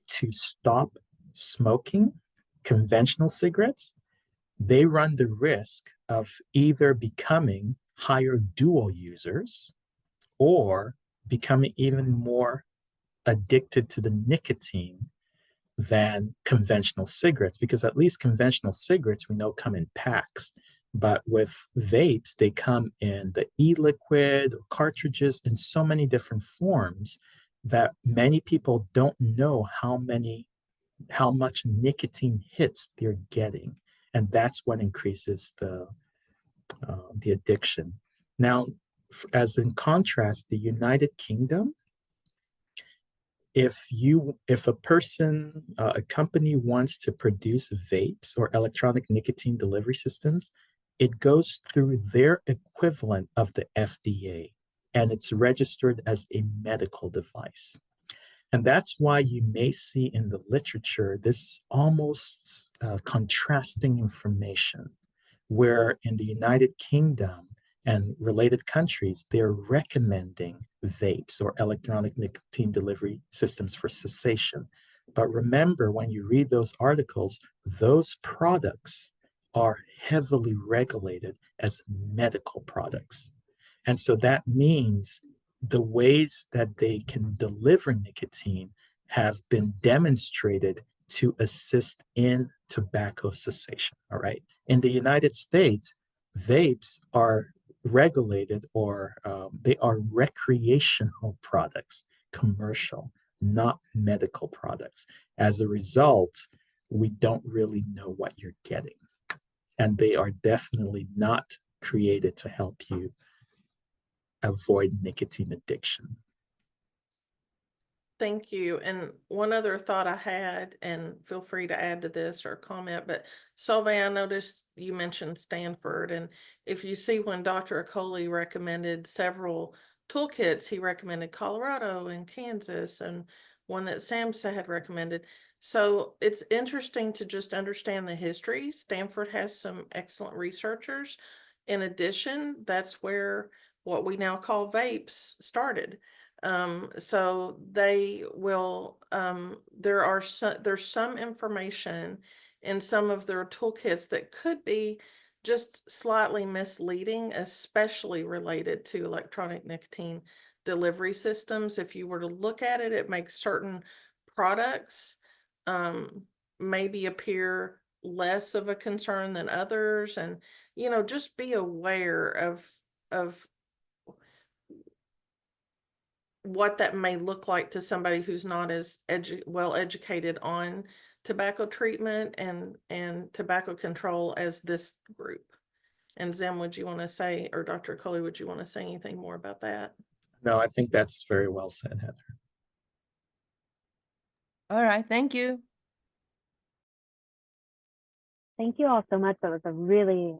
to stop smoking conventional cigarettes, they run the risk of either becoming higher dual users or becoming even more addicted to the nicotine than conventional cigarettes, because at least conventional cigarettes we know come in packs. But with vapes, they come in the e-liquid or cartridges in so many different forms that many people don't know how much nicotine hits they're getting. And that's what increases the addiction. Now, as in contrast, the United Kingdom, if a company wants to produce vapes or electronic nicotine delivery systems, it goes through their equivalent of the FDA, and it's registered as a medical device. And that's why you may see in the literature this almost contrasting information, where in the United Kingdom and related countries, they're recommending vapes or electronic nicotine delivery systems for cessation. But remember, when you read those articles, those products are heavily regulated as medical products. And so that means the ways that they can deliver nicotine have been demonstrated to assist in tobacco cessation. All right. In the United States, vapes are regulated, or they are recreational products, commercial, not medical products. As a result, we don't really know what you're getting. And they are definitely not created to help you avoid nicotine addiction. Thank you. And one other thought I had, and feel free to add to this or comment, but Solveig, I noticed you mentioned Stanford, and if you see when Dr. Okoli recommended several toolkits, he recommended Colorado and Kansas, and one that SAMHSA had recommended. So it's interesting to just understand the history. Stanford has some excellent researchers. In addition, that's where what we now call vapes started. So they will, there's some information in some of their toolkits that could be just slightly misleading, especially related to electronic nicotine delivery systems. If you were to look at it, it makes certain products maybe appear less of a concern than others. And, you know, just be aware of what that may look like to somebody who's not as well educated on tobacco treatment and tobacco control as this group. And Zim, would you want to say, or Dr. Okoli, would you want to say anything more about that? No, I think that's very well said, Heather. All right, thank you. Thank you all so much. That was a really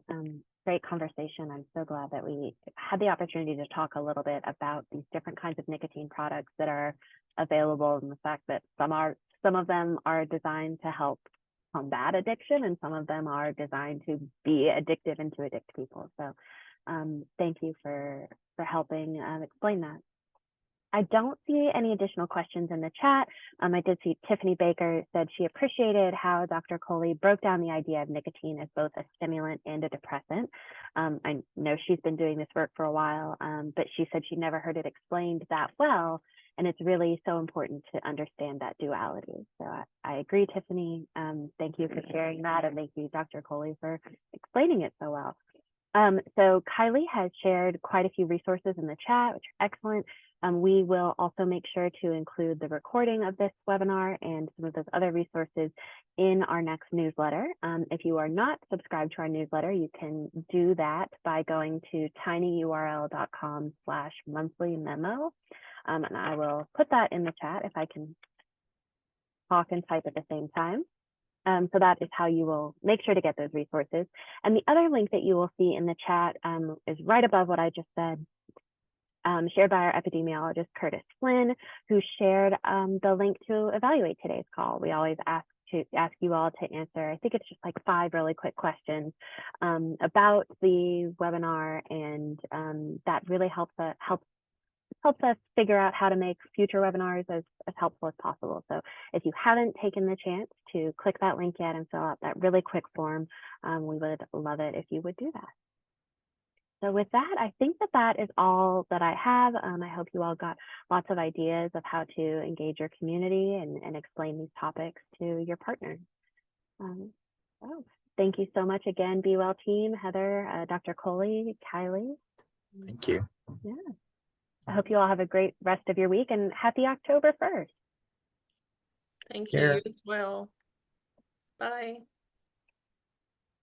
great conversation. I'm so glad that we had the opportunity to talk a little bit about these different kinds of nicotine products that are available, and the fact that some of them are designed to help combat addiction, and some of them are designed to be addictive and to addict people. So thank you for helping explain that. I don't see any additional questions in the chat. I did see Tiffany Baker said she appreciated how Dr. Okoli broke down the idea of nicotine as both a stimulant and a depressant. I know she's been doing this work for a while, but she said she never heard it explained that well. And it's really so important to understand that duality. So I agree, Tiffany. Thank you for sharing that. And thank you, Dr. Okoli, for explaining it so well. So Kylie has shared quite a few resources in the chat, which are excellent. We will also make sure to include the recording of this webinar and some of those other resources in our next newsletter. If you are not subscribed to our newsletter, you can do that by going to tinyurl.com/monthly memo. And I will put that in the chat if I can talk and type at the same time. So that is how you will make sure to get those resources. And the other link that you will see in the chat is right above what I just said, shared by our epidemiologist, Curtis Flynn, who shared the link to evaluate today's call. We always ask you all to answer, I think it's just like 5 really quick questions about the webinar, and that really helps us figure out how to make future webinars as helpful as possible. So if you haven't taken the chance to click that link yet and fill out that really quick form, we would love it if you would do that. So with that, I think that is all that I have. I hope you all got lots of ideas of how to engage your community and explain these topics to your partners. So thank you so much again, Be Well team, Heather, Dr. Okoli, Kylie. Thank you. Yeah. I hope you all have a great rest of your week, and happy October 1st. Thank Sure. you as well. Bye.